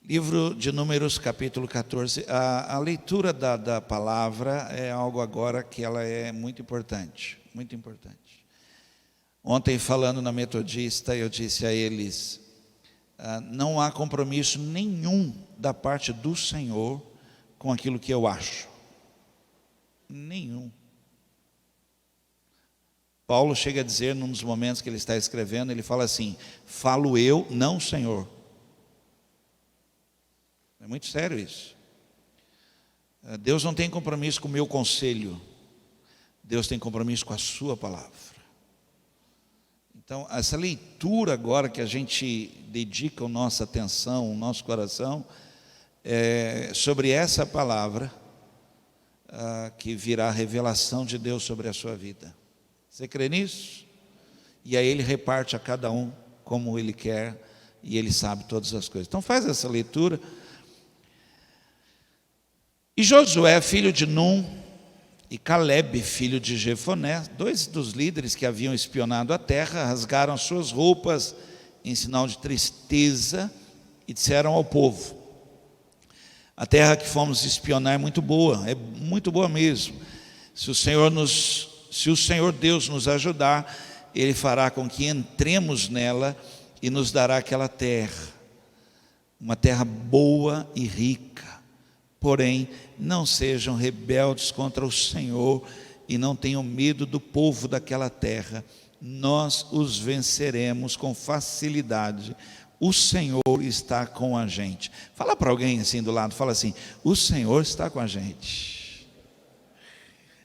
Livro de Números, capítulo 14. A leitura da palavra é algo agora que ela é muito importante, muito importante. Ontem, falando na Metodista, eu disse a eles, não há compromisso nenhum da parte do Senhor com aquilo que eu acho. Nenhum. Paulo chega a dizer, num dos momentos que ele está escrevendo, ele fala assim, falo eu, não o Senhor. É muito sério isso. Deus não tem compromisso com o meu conselho. Deus tem compromisso com a sua palavra. Então, essa leitura agora que a gente dedica a nossa atenção, o nosso coração, sobre essa palavra, que virá a revelação de Deus sobre a sua vida. Você crê nisso? E aí Ele reparte a cada um como Ele quer, e Ele sabe todas as coisas. Então faz essa leitura. E Josué, filho de Num, e Caleb, filho de Jefoné, dois dos líderes que haviam espionado a terra, rasgaram suas roupas em sinal de tristeza e disseram ao povo: a terra que fomos espionar é muito boa mesmo. Se o Senhor Deus nos ajudar, Ele fará com que entremos nela e nos dará aquela terra, uma terra boa e rica. Porém, não sejam rebeldes contra o Senhor e não tenham medo do povo daquela terra. Nós os venceremos com facilidade. O Senhor está com a gente. Fala para alguém assim do lado, fala assim: o Senhor está com a gente.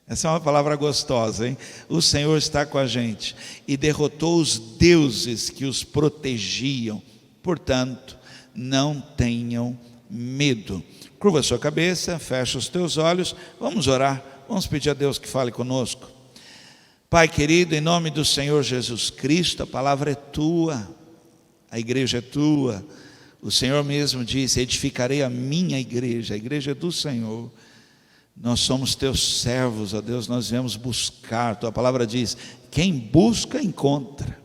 Essa é uma palavra gostosa, hein? O Senhor está com a gente e derrotou os deuses que os protegiam. Portanto, não tenham medo. Curva a sua cabeça, fecha os teus olhos, vamos orar, vamos pedir a Deus que fale conosco. Pai querido, em nome do Senhor Jesus Cristo, a palavra é tua, a igreja é tua. O Senhor mesmo disse: edificarei a minha igreja, a igreja é do Senhor. Nós somos teus servos, ó Deus, nós viemos buscar. Tua palavra diz: quem busca, encontra.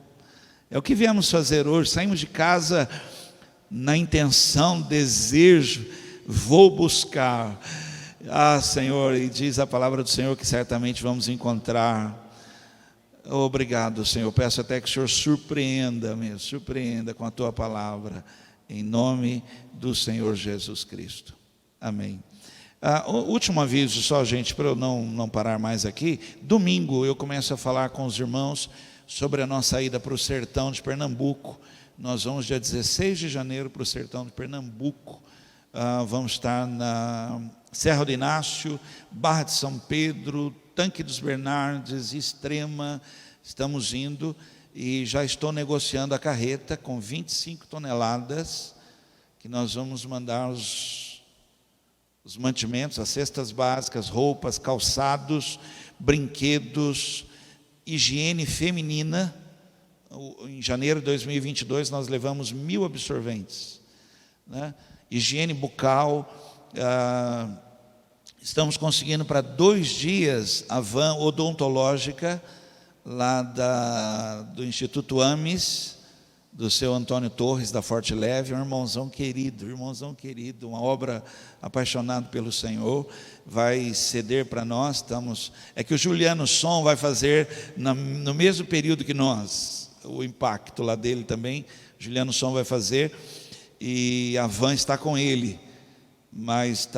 É o que viemos fazer hoje. Saímos de casa na intenção, desejo, vou buscar. Senhor, e diz a palavra do Senhor que certamente vamos encontrar. Obrigado, Senhor. Peço até que o Senhor surpreenda com a tua palavra, em nome do Senhor Jesus Cristo. Amém. Último aviso só, gente, para eu não parar mais aqui. Domingo eu começo a falar com os irmãos sobre a nossa ida para o sertão de Pernambuco. Nós vamos dia 16 de janeiro para o sertão de Pernambuco. Vamos estar na Serra do Inácio, Barra de São Pedro, Tanque dos Bernardes, Extrema. Estamos indo e já estou negociando a carreta com 25 toneladas, que nós vamos mandar os mantimentos, as cestas básicas, roupas, calçados, brinquedos, higiene feminina. Em janeiro de 2022 nós levamos 1.000 absorventes, né? Higiene bucal. Estamos conseguindo para 2 dias a van odontológica lá do Instituto AMES, do seu Antônio Torres, da Forte Leve, um irmãozão querido, uma obra apaixonado pelo Senhor, vai ceder para nós. É que o Juliano Som vai fazer no mesmo período que nós, o impacto lá dele também, Juliano Som vai fazer, e a van está com ele, mas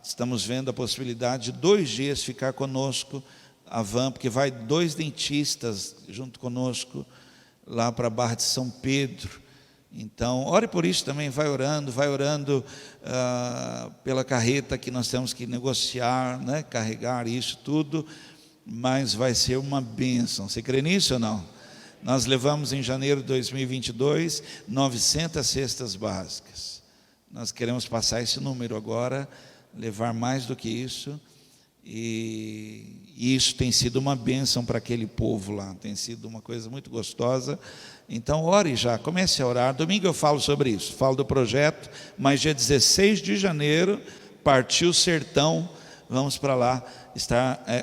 estamos vendo a possibilidade de 2 dias ficar conosco, a van, porque vai 2 dentistas junto conosco, lá para a Barra de São Pedro. Então, ore por isso também, vai orando pela carreta que nós temos que negociar, né? Carregar isso tudo, mas vai ser uma bênção. Você crê nisso ou não? Nós levamos em janeiro de 2022 900 cestas básicas. Nós queremos passar esse número agora, levar mais do que isso, e isso tem sido uma bênção para aquele povo lá, tem sido uma coisa muito gostosa. Então ore já, comece a orar. Domingo eu falo sobre isso, falo do projeto, mas dia 16 de janeiro, partiu o sertão, vamos para lá,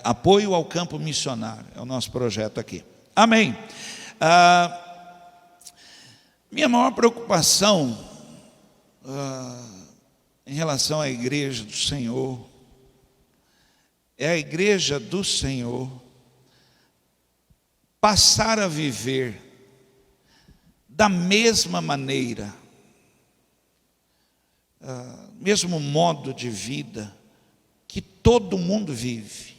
apoio ao campo missionário, é o nosso projeto aqui. Amém. Minha maior preocupação em relação à igreja do Senhor, é a igreja do Senhor passar a viver da mesma maneira, mesmo modo de vida que todo mundo vive,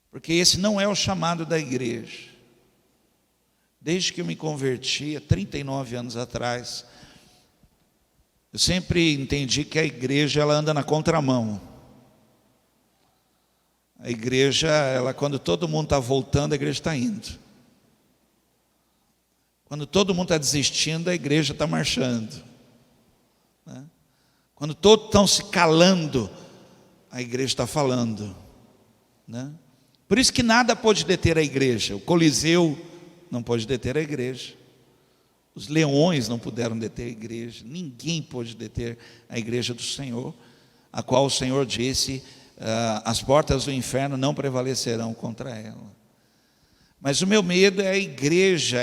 porque esse não é o chamado da igreja. Desde que eu me converti, há 39 anos atrás, eu sempre entendi que a igreja, ela anda na contramão. A igreja, quando todo mundo está voltando, a igreja está indo. Quando todo mundo está desistindo, a igreja está marchando, né? Quando todos estão se calando, a igreja está falando, né? Por isso que nada pode deter a igreja. O Coliseu não pode deter a igreja. Os leões não puderam deter a igreja. Ninguém pôde deter a igreja do Senhor, a qual o Senhor disse: as portas do inferno não prevalecerão contra ela. Mas o meu medo é a igreja,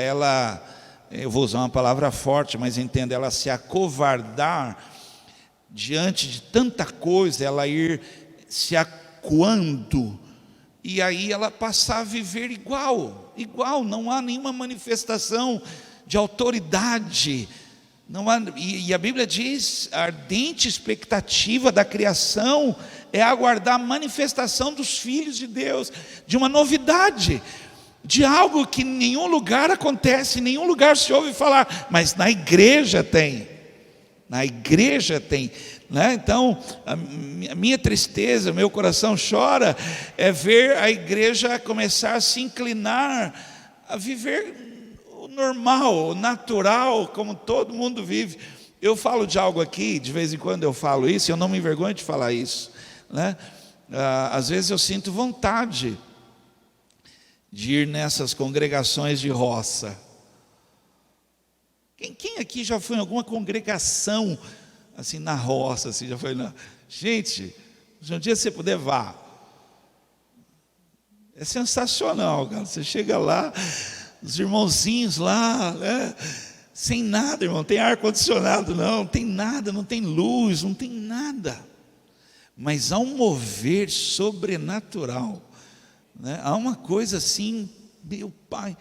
eu vou usar uma palavra forte, mas entenda, ela se acovardar diante de tanta coisa, ela ir se acuando, e aí ela passar a viver igual, não há nenhuma manifestação de autoridade, não há, e a Bíblia diz: a ardente expectativa da criação é aguardar a manifestação dos filhos de Deus, de uma novidade, de algo que em nenhum lugar acontece, em nenhum lugar se ouve falar, mas na igreja tem, né? Então, a minha tristeza, meu coração chora, é ver a igreja começar a se inclinar, a viver o normal, o natural, como todo mundo vive. Eu falo de algo aqui, de vez em quando eu falo isso, eu não me envergonho de falar isso, né? Às vezes eu sinto vontade de ir nessas congregações de roça. Quem aqui já foi em alguma congregação assim na roça, assim, já foi na... Gente, se um dia você puder, vá. É sensacional, cara. Você chega lá, os irmãozinhos lá, né? Sem nada, irmão, não tem ar-condicionado não tem nada, não tem luz, não tem nada, mas há um mover sobrenatural, né? Há uma coisa assim, meu Pai,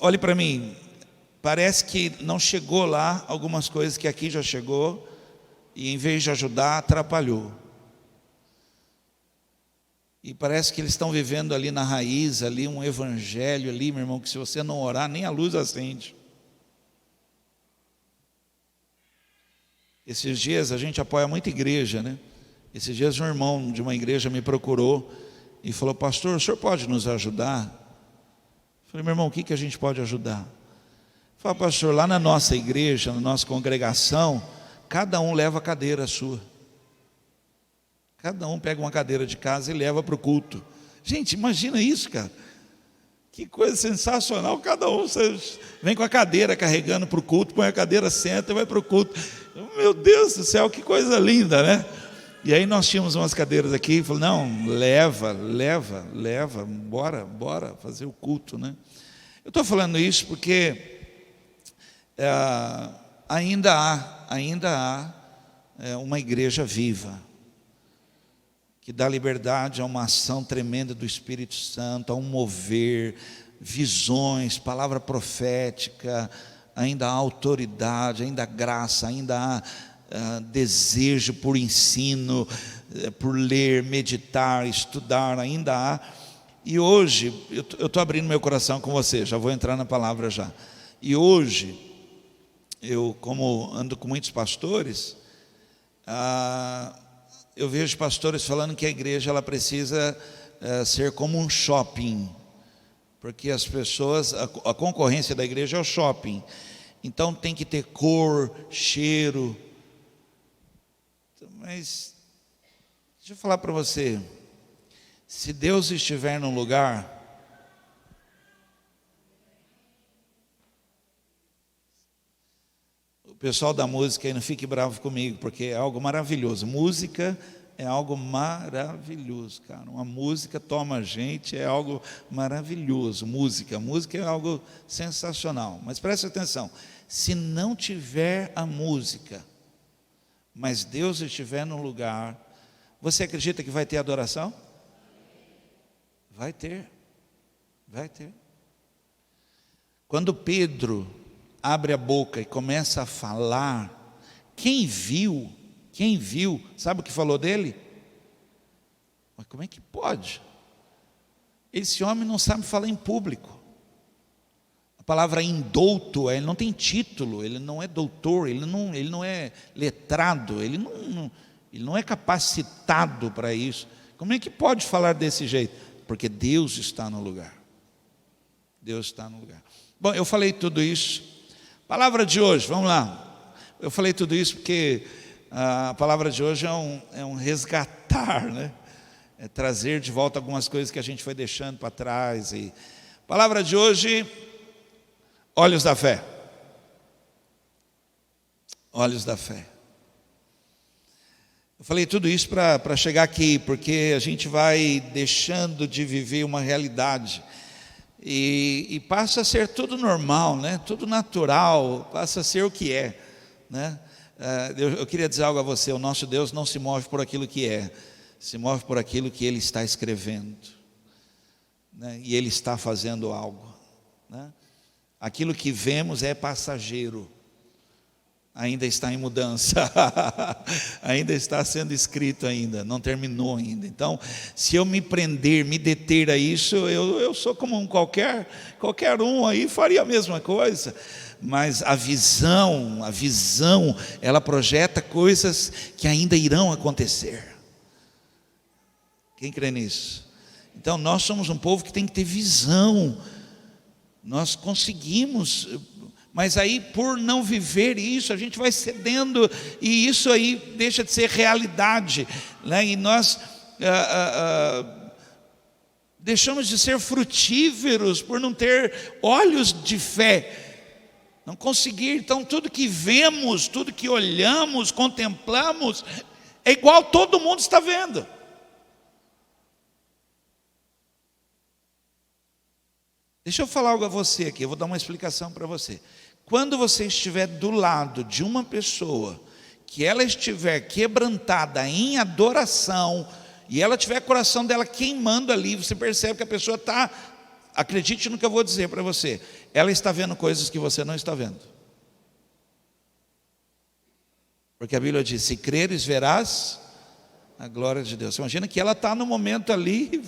olhe para mim, parece que não chegou lá algumas coisas que aqui já chegou, e em vez de ajudar, atrapalhou. E parece que eles estão vivendo ali na raiz, ali um evangelho ali, meu irmão, que se você não orar, nem a luz acende. Esses dias a gente apoia muita igreja, né? Esses dias um irmão de uma igreja me procurou e falou: pastor, o senhor pode nos ajudar? Eu falei: meu irmão, o que a gente pode ajudar? Ele falou: pastor, lá na nossa igreja, na nossa congregação, cada um leva a cadeira sua. Cada um pega uma cadeira de casa e leva para o culto. Gente, imagina isso, cara. Que coisa sensacional. Cada um vem com a cadeira carregando para o culto, põe a cadeira, senta e vai para o culto. Meu Deus do céu, que coisa linda, né? E aí nós tínhamos umas cadeiras aqui, falou: não, leva, bora fazer o culto, né? Eu estou falando isso porque ainda há uma igreja viva, que dá liberdade a uma ação tremenda do Espírito Santo, a um mover, visões, palavra profética, ainda há autoridade, ainda há graça, ainda há desejo por ensino, por ler, meditar, estudar, ainda há. E hoje, eu estou abrindo meu coração com você, já vou entrar na palavra já. E hoje, eu como ando com muitos pastores, eu vejo pastores falando que a igreja ela precisa ser como um shopping, porque as pessoas, a concorrência da igreja é o shopping, então tem que ter cor, cheiro. Mas deixa eu falar para você, se Deus estiver num lugar, o pessoal da música aí não fique bravo comigo, porque é algo maravilhoso. Música é algo maravilhoso, cara. Uma música toma a gente, é algo maravilhoso. Música é algo sensacional. Mas preste atenção, Se não tiver a música, mas Deus estiver no lugar, você acredita que vai ter adoração? Vai ter, vai ter. Quando Pedro abre a boca e começa a falar, quem viu, sabe o que falou dele? Mas como é que pode? Esse homem não sabe falar em público. A palavra indouto, ele não tem título, ele não é doutor, ele não é letrado, ele não é capacitado para isso. Como é que pode falar desse jeito? Porque Deus está no lugar. Deus está no lugar. Bom, eu falei tudo isso. Palavra de hoje, vamos lá. Eu falei tudo isso porque a palavra de hoje é um resgatar, né? É trazer de volta algumas coisas que a gente foi deixando para trás. E palavra de hoje, olhos da fé. Olhos da fé. Eu falei tudo isso para chegar aqui, porque a gente vai deixando de viver uma realidade e passa a ser tudo normal, né? Tudo natural, passa a ser o que é, né? Eu queria dizer algo a você: o nosso Deus não se move por aquilo que é, se move por aquilo que Ele está escrevendo, né? E Ele está fazendo algo, né? Aquilo que vemos é passageiro, ainda está em mudança, ainda está sendo escrito ainda, não terminou ainda. Então, se eu me prender, me deter a isso, eu sou como qualquer um aí, faria a mesma coisa. Mas a visão, ela projeta coisas que ainda irão acontecer. Quem crê nisso? Então, nós somos um povo que tem que ter visão. Nós conseguimos, mas aí por não viver isso, a gente vai cedendo, e isso aí deixa de ser realidade, né? E nós deixamos de ser frutíferos por não ter olhos de fé, não conseguir. Então tudo que vemos, tudo que olhamos, contemplamos, é igual todo mundo está vendo. Deixa eu falar algo a você aqui, eu vou dar uma explicação para você. Quando você estiver do lado de uma pessoa, que ela estiver quebrantada em adoração, e ela tiver o coração dela queimando ali, você percebe que a pessoa está, acredite no que eu vou dizer para você, ela está vendo coisas que você não está vendo. Porque a Bíblia diz: se creres, verás a glória de Deus. Você imagina que ela está no momento ali,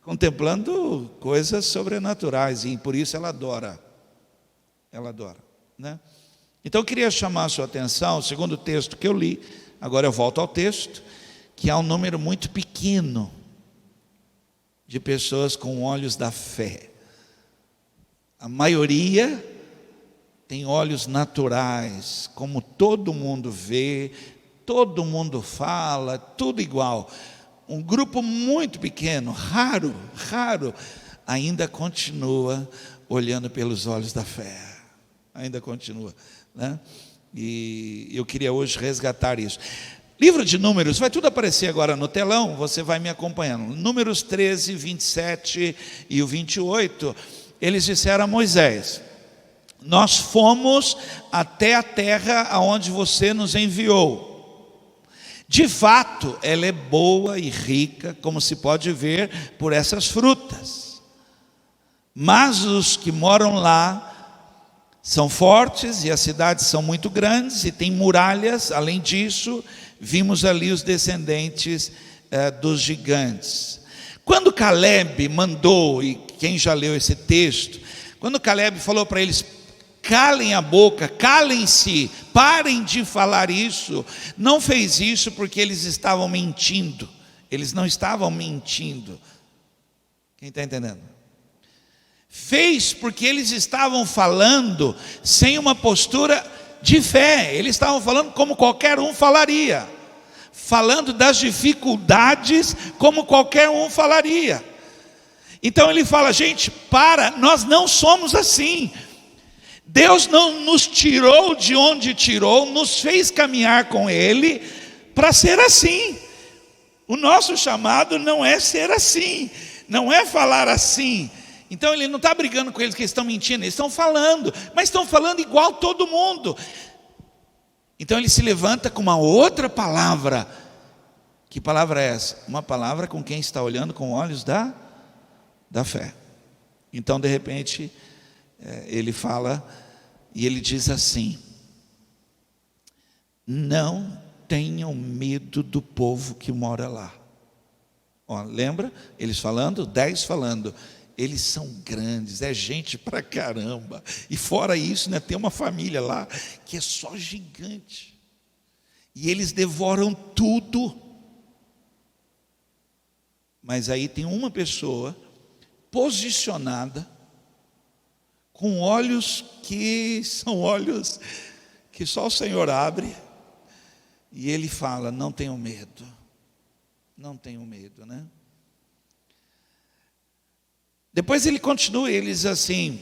contemplando coisas sobrenaturais, e por isso ela adora. Ela adora, né? Então eu queria chamar a sua atenção, segundo o texto que eu li, agora eu volto ao texto, que há um número muito pequeno de pessoas com olhos da fé. A maioria tem olhos naturais, como todo mundo vê, todo mundo fala, tudo igual. Um grupo muito pequeno, raro, ainda continua olhando pelos olhos da fé. Ainda continua, né? E eu queria hoje resgatar isso. Livro de Números, vai tudo aparecer agora no telão, você vai me acompanhando. Números 13, 27 e o 28, eles disseram a Moisés: nós fomos até a terra aonde você nos enviou. De fato, ela é boa e rica, como se pode ver por essas frutas. Mas os que moram lá são fortes, e as cidades são muito grandes, e tem muralhas. Além disso, vimos ali os descendentes dos gigantes. Quando Caleb mandou, e quem já leu esse texto, quando Caleb falou para eles: calem a boca, calem-se, parem de falar isso, não fez isso porque eles estavam mentindo. Eles não estavam mentindo. Quem está entendendo? Fez porque eles estavam falando sem uma postura de fé. Eles estavam falando como qualquer um falaria, falando das dificuldades como qualquer um falaria. Então ele fala: gente, nós não somos assim. Deus não nos tirou de onde tirou, nos fez caminhar com Ele para ser assim. O nosso chamado não é ser assim, não é falar assim. Então ele não está brigando com eles que estão mentindo, eles estão falando, mas estão falando igual todo mundo. Então ele se levanta com uma outra palavra. Que palavra é essa? Uma palavra com quem está olhando com olhos da fé. Então de repente ele fala e ele diz assim: não tenham medo do povo que mora lá. Ó, lembra? Eles falando, 10 falando, eles são grandes, é gente pra caramba. E fora isso, né, tem uma família lá que é só gigante. E eles devoram tudo. Mas aí tem uma pessoa posicionada, com olhos que são olhos que só o Senhor abre. E ele fala: não tenham medo. Não tenham medo, né? Depois ele continua, ele diz assim: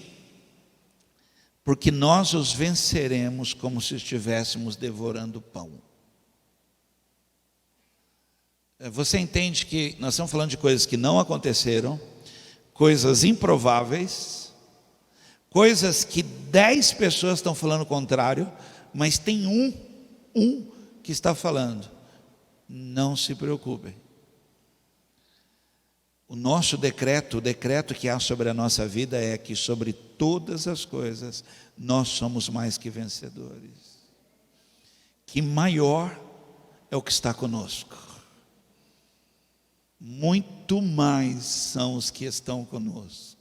porque nós os venceremos como se estivéssemos devorando pão. Você entende que nós estamos falando de coisas que não aconteceram, coisas improváveis, coisas que 10 pessoas estão falando o contrário, mas tem um que está falando: não se preocupem. O nosso decreto, o decreto que há sobre a nossa vida é que sobre todas as coisas nós somos mais que vencedores. Que maior é o que está conosco. Muito mais são os que estão conosco.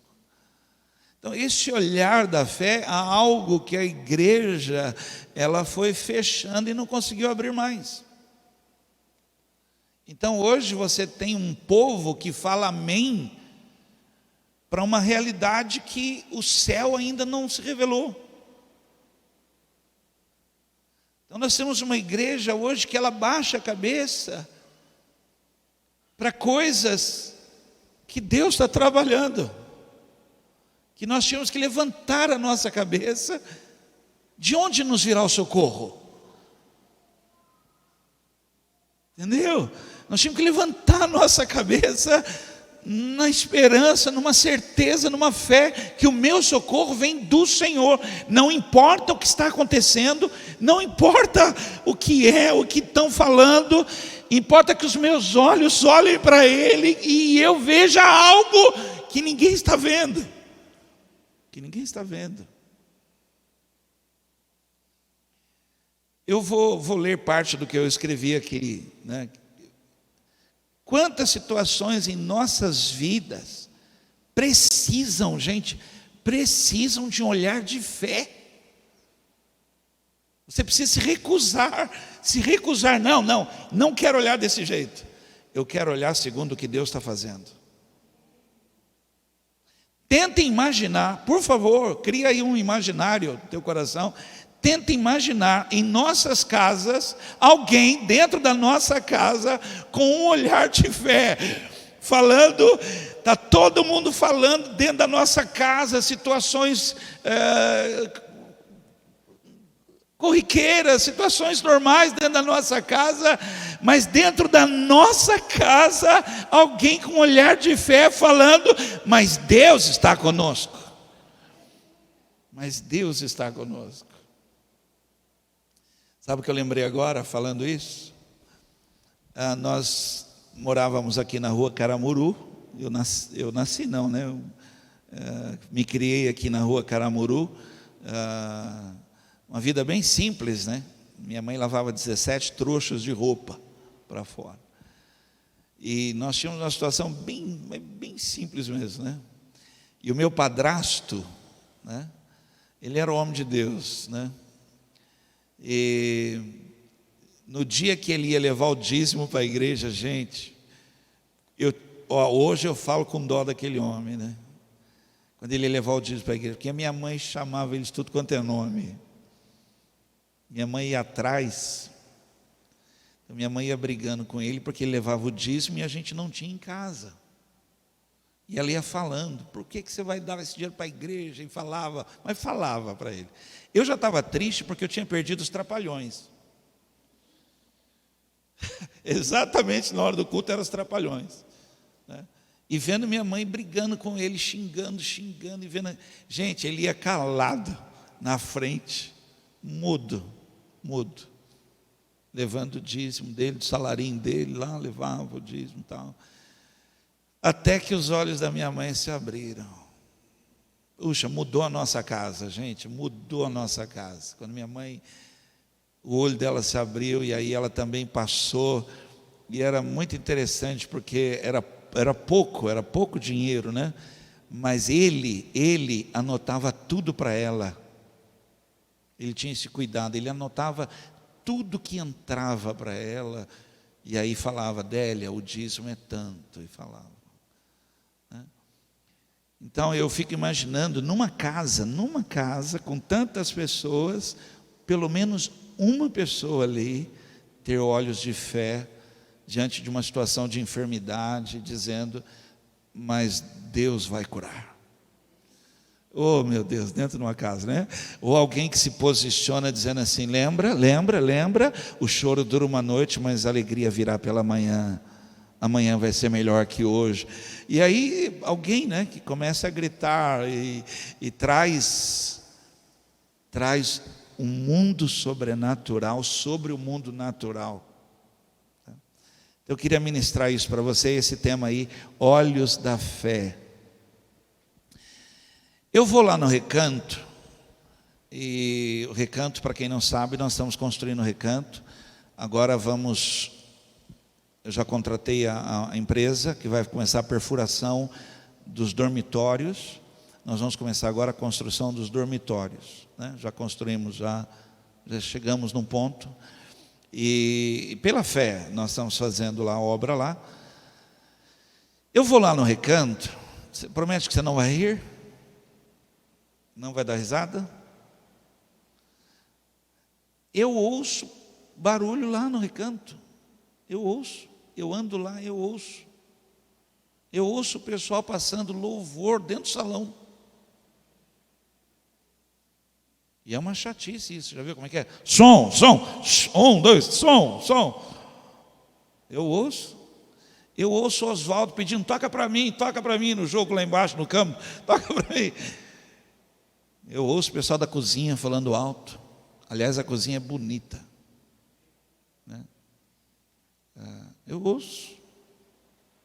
Então esse olhar da fé há algo que a igreja ela foi fechando e não conseguiu abrir mais. Então hoje você tem um povo que fala amém para uma realidade que o céu ainda não se revelou. Então nós temos uma igreja hoje que ela baixa a cabeça para coisas que Deus está trabalhando, que nós tínhamos que levantar a nossa cabeça. De onde nos virá o socorro? Entendeu? Nós tínhamos que levantar a nossa cabeça na esperança, numa certeza, numa fé que o meu socorro vem do Senhor. Não importa o que está acontecendo, não importa o que é, o que estão falando, importa que os meus olhos olhem para Ele e eu veja algo que ninguém está vendo. Que ninguém está vendo. Eu vou ler parte do que eu escrevi aqui, né? Quantas situações em nossas vidas precisam, gente, precisam de um olhar de fé. Você precisa se recusar, não quero olhar desse jeito. Eu quero olhar segundo o que Deus está fazendo. Tentem imaginar, por favor, cria aí um imaginário no teu coração. Tenta imaginar em nossas casas, alguém dentro da nossa casa, com um olhar de fé, falando, está todo mundo falando dentro da nossa casa, situações corriqueiras, situações normais dentro da nossa casa, mas dentro da nossa casa, alguém com um olhar de fé falando, mas Deus está conosco. Mas Deus está conosco. Sabe o que eu lembrei agora, falando isso? Nós morávamos aqui na rua Caramuru. Eu nasci não, né? Me criei aqui na rua Caramuru. Uma vida bem simples, né? Minha mãe lavava 17 trouxas de roupa para fora. E nós tínhamos uma situação bem simples mesmo, né? E o meu padrasto, né? Ele era o homem de Deus, né? E no dia que ele ia levar o dízimo para a igreja, gente, hoje eu falo com dó daquele homem, né? Quando ele ia levar o dízimo para a igreja, porque a minha mãe chamava eles tudo quanto é nome. Minha mãe ia atrás, então minha mãe ia brigando com ele porque ele levava o dízimo e a gente não tinha em casa. E ela ia falando: por que você vai dar esse dinheiro para a igreja? E falava, mas falava para ele. Eu já estava triste porque eu tinha perdido os trapalhões. Exatamente na hora do culto eram os trapalhões, né? e vendo minha mãe brigando com ele, xingando, e vendo. Gente, ele ia calado na frente, mudo, levando o dízimo dele, do salarinho dele lá, levava o dízimo e tal. Até que os olhos da minha mãe se abriram. Puxa, mudou a nossa casa, gente, mudou a nossa casa. Quando minha mãe, o olho dela se abriu, e aí ela também passou, e era muito interessante, porque era pouco dinheiro, né? Mas ele anotava tudo para ela. Ele tinha esse cuidado, ele anotava tudo que entrava para ela, e aí falava: Délia, o dízimo é tanto, e falava. Então eu fico imaginando, numa casa com tantas pessoas, pelo menos uma pessoa ali ter olhos de fé diante de uma situação de enfermidade, dizendo: mas Deus vai curar. Oh, meu Deus, dentro de uma casa, né? Ou alguém que se posiciona dizendo assim: lembra, o choro dura uma noite, mas a alegria virá pela manhã. Amanhã vai ser melhor que hoje. E aí alguém, né, que começa a gritar e traz um mundo sobrenatural sobre o mundo natural. Eu queria ministrar isso para você, esse tema aí, olhos da fé. Eu vou lá no Recanto, e o Recanto, para quem não sabe, nós estamos construindo o Recanto. Agora eu já contratei a empresa que vai começar a perfuração dos dormitórios. Nós vamos começar agora a construção dos dormitórios, né? Já construímos, já chegamos num ponto, e pela fé nós estamos fazendo lá a obra lá. Eu vou lá no Recanto. Você promete que você não vai rir? Não vai dar risada? Eu ouço barulho lá no Recanto. Eu ando lá, eu ouço o pessoal passando louvor dentro do salão. E é uma chatice isso, já viu como é que é? Som, 1, 2, som. Eu ouço o Oswaldo pedindo: toca para mim no jogo lá embaixo no campo, toca para mim. Eu ouço o pessoal da cozinha falando alto. Aliás, a cozinha é bonita, né? Eu ouço.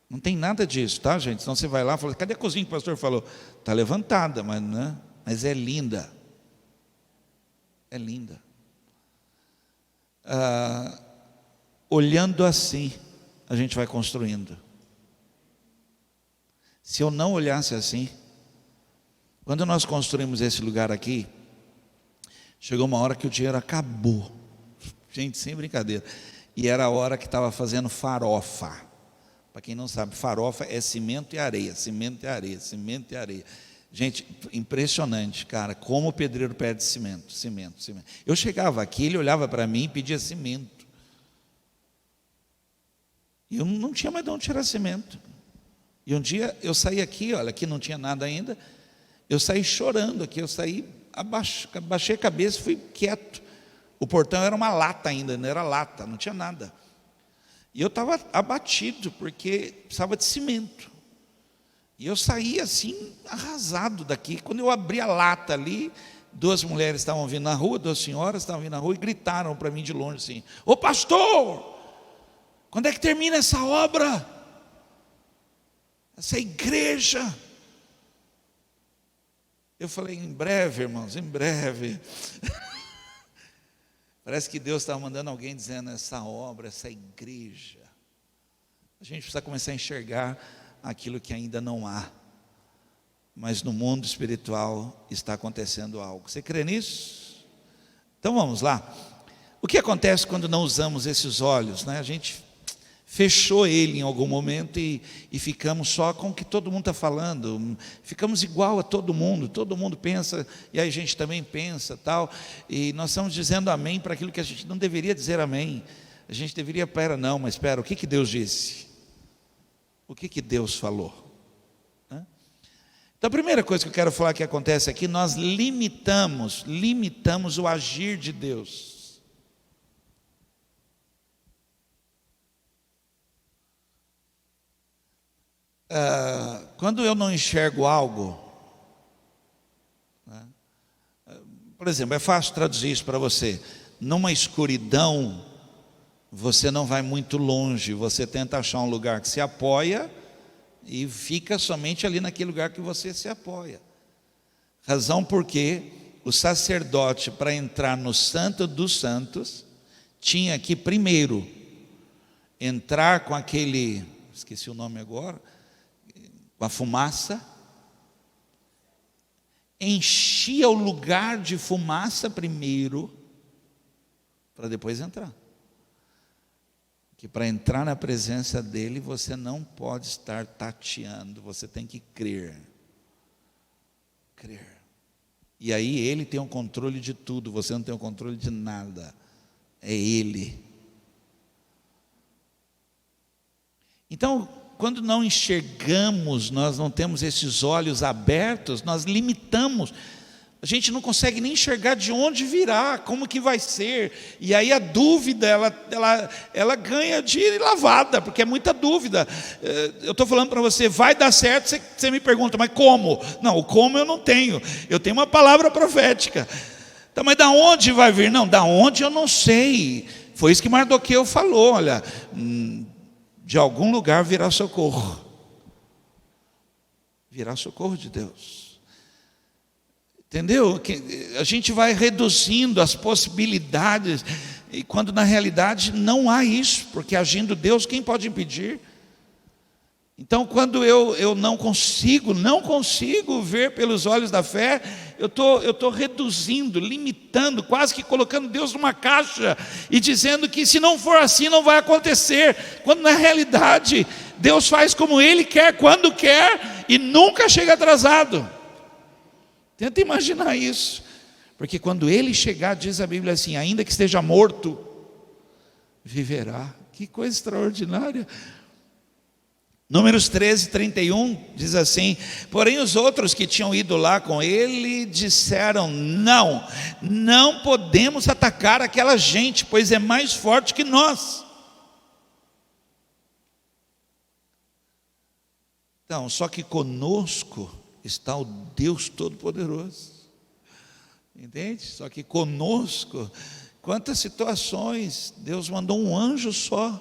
Não tem nada disso, tá, gente? Senão você vai lá e fala: cadê a cozinha que o pastor falou? Está levantada, mas é linda. É linda. Olhando assim, a gente vai construindo. Se eu não olhasse assim, quando nós construímos esse lugar aqui, chegou uma hora que o dinheiro acabou. Gente, sem brincadeira. E era a hora que estava fazendo farofa. Para quem não sabe, farofa é cimento e areia. Gente, impressionante, cara, como o pedreiro pede cimento. Eu chegava aqui, ele olhava para mim e pedia cimento. E eu não tinha mais de onde tirar cimento. E um dia eu saí aqui, olha, aqui não tinha nada ainda. Eu saí chorando aqui, abaixei a cabeça e fui quieto. O portão era uma lata ainda, não era lata, não tinha nada. E eu estava abatido, porque precisava de cimento. E eu saí assim, arrasado daqui. Quando eu abri a lata ali, 2 mulheres estavam vindo na rua, 2 senhoras estavam vindo na rua e gritaram para mim de longe assim: ô pastor, quando é que termina essa obra? Essa igreja? Eu falei: em breve, irmãos, em breve. Parece que Deus estava mandando alguém dizendo: essa obra, essa igreja. A gente precisa começar a enxergar aquilo que ainda não há, mas no mundo espiritual está acontecendo algo. Você crê nisso? Então vamos lá. O que acontece quando não usamos esses olhos, né? A gente fechou ele em algum momento e ficamos só com o que todo mundo está falando, ficamos igual a todo mundo pensa, e aí a gente também pensa, tal, e nós estamos dizendo amém para aquilo que a gente não deveria dizer amém. A gente deveria: espera, o que Deus disse? O que Deus falou? Então a primeira coisa que eu quero falar que acontece aqui, nós limitamos o agir de Deus. Quando eu não enxergo algo, né? Por exemplo, é fácil traduzir isso para você. Numa escuridão, você não vai muito longe, você tenta achar um lugar que se apoia e fica somente ali naquele lugar que você se apoia. Razão porque o sacerdote, para entrar no Santo dos Santos, tinha que primeiro entrar com aquele, esqueci o nome agora, com a fumaça, enchia o lugar de fumaça primeiro, para depois entrar. Que para entrar na presença dele, você não pode estar tateando, você tem que crer. Crer. E aí ele tem o controle de tudo, você não tem o controle de nada. É ele. Então, quando não enxergamos, nós não temos esses olhos abertos, nós limitamos. A gente não consegue nem enxergar de onde virá, como que vai ser. E aí a dúvida, ela ganha de lavada, porque é muita dúvida. Eu estou falando para você, vai dar certo, você me pergunta, mas como? Não, o como eu não tenho. Eu tenho uma palavra profética. Então, mas da onde vai vir? Não, da onde eu não sei. Foi isso que Mardoqueu falou, olha, de algum lugar virá socorro. Virá socorro de Deus. Entendeu? Que a gente vai reduzindo as possibilidades, e quando na realidade não há isso, porque agindo Deus, quem pode impedir? Então, quando eu não consigo ver pelos olhos da fé, eu tô reduzindo, limitando, quase que colocando Deus numa caixa e dizendo que se não for assim não vai acontecer, quando na realidade Deus faz como Ele quer, quando quer e nunca chega atrasado. Tenta imaginar isso, porque quando Ele chegar, diz a Bíblia assim, ainda que esteja morto, viverá. Que coisa extraordinária. Números 13, 31 diz assim: porém os outros que tinham ido lá com ele disseram, não podemos atacar aquela gente, pois é mais forte que nós. Então, só que conosco está o Deus Todo-Poderoso, entende? Só que conosco, quantas situações, Deus mandou um anjo só,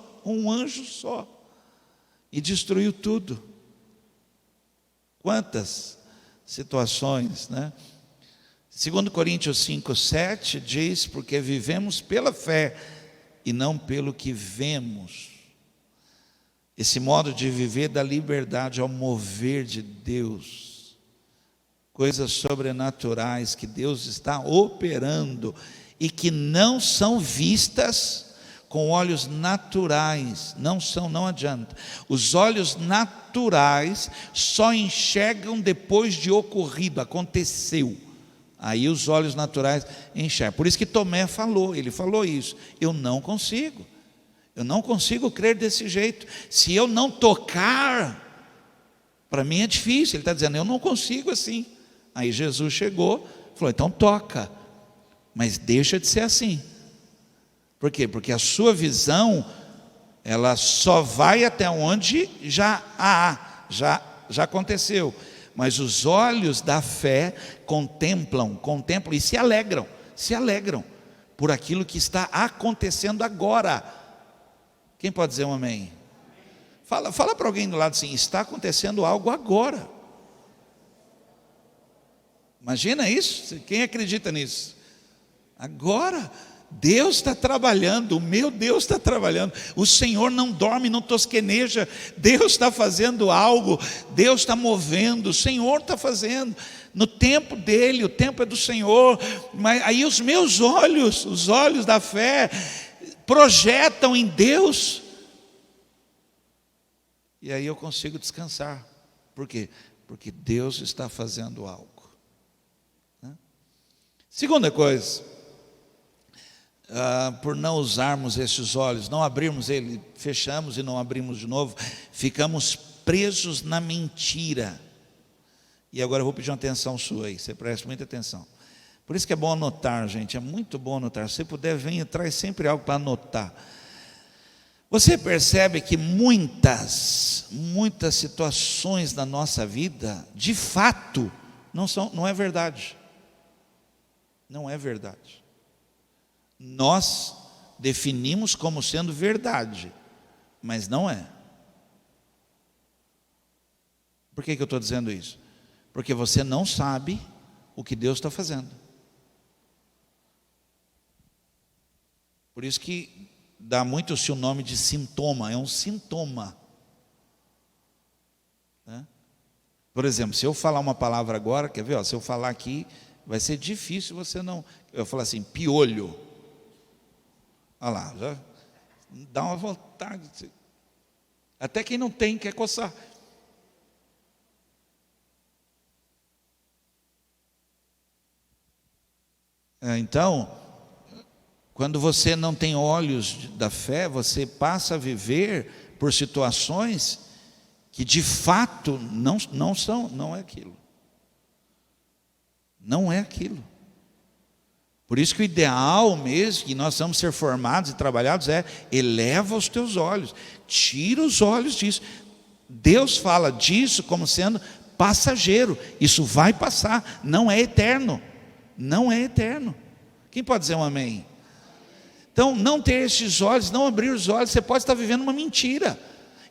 e destruiu tudo. Quantas situações, né? 2 Coríntios 5, 7 diz, porque vivemos pela fé e não pelo que vemos. Esse modo de viver dá liberdade ao mover de Deus, coisas sobrenaturais que Deus está operando e que não são vistas com olhos naturais, não adianta. Os olhos naturais só enxergam depois de ocorrido, aconteceu. Aí os olhos naturais enxergam. Por isso que Tomé falou, ele falou isso. Eu não consigo crer desse jeito. Se eu não tocar, para mim é difícil. Ele está dizendo, eu não consigo assim. Aí Jesus chegou, falou, então toca, mas deixa de ser assim. Por quê? Porque a sua visão, ela só vai até onde já aconteceu. Mas os olhos da fé contemplam e se alegram por aquilo que está acontecendo agora. Quem pode dizer um amém? Fala para alguém do lado assim, está acontecendo algo agora. Imagina isso, quem acredita nisso? Agora, Deus está trabalhando, o meu Deus está trabalhando, o Senhor não dorme, não tosqueneja, Deus está fazendo algo, Deus está movendo, o Senhor está fazendo, no tempo dEle, o tempo é do Senhor, mas aí os meus olhos, os olhos da fé, projetam em Deus, e aí eu consigo descansar. Por quê? Porque Deus está fazendo algo. Segunda coisa, por não usarmos esses olhos, não abrirmos ele, fechamos e não abrimos de novo, ficamos presos na mentira. E agora eu vou pedir uma atenção sua aí, você preste muita atenção. Por isso que é bom anotar, gente, é muito bom anotar. Se puder, venha, traz sempre algo para anotar. Você percebe que muitas situações da nossa vida, de fato, não é verdade. Não é verdade. Nós definimos como sendo verdade, mas não é. Por que eu estou dizendo isso? Porque você não sabe o que Deus está fazendo. Por isso que dá muito-se o nome de sintoma, é um sintoma. Né? Por exemplo, se eu falar uma palavra agora, quer ver? Se eu falar aqui, vai ser difícil você não... Eu falar assim, piolho. Olha lá, já dá uma vontade. Até quem não tem quer coçar. Então, quando você não tem olhos da fé, você passa a viver por situações que de fato não é aquilo. Não é aquilo. Por isso que o ideal mesmo, que nós vamos ser formados e trabalhados, é eleva os teus olhos, tira os olhos disso. Deus fala disso como sendo passageiro, isso vai passar, não é eterno. Não é eterno. Quem pode dizer um amém? Então, não ter esses olhos, não abrir os olhos, você pode estar vivendo uma mentira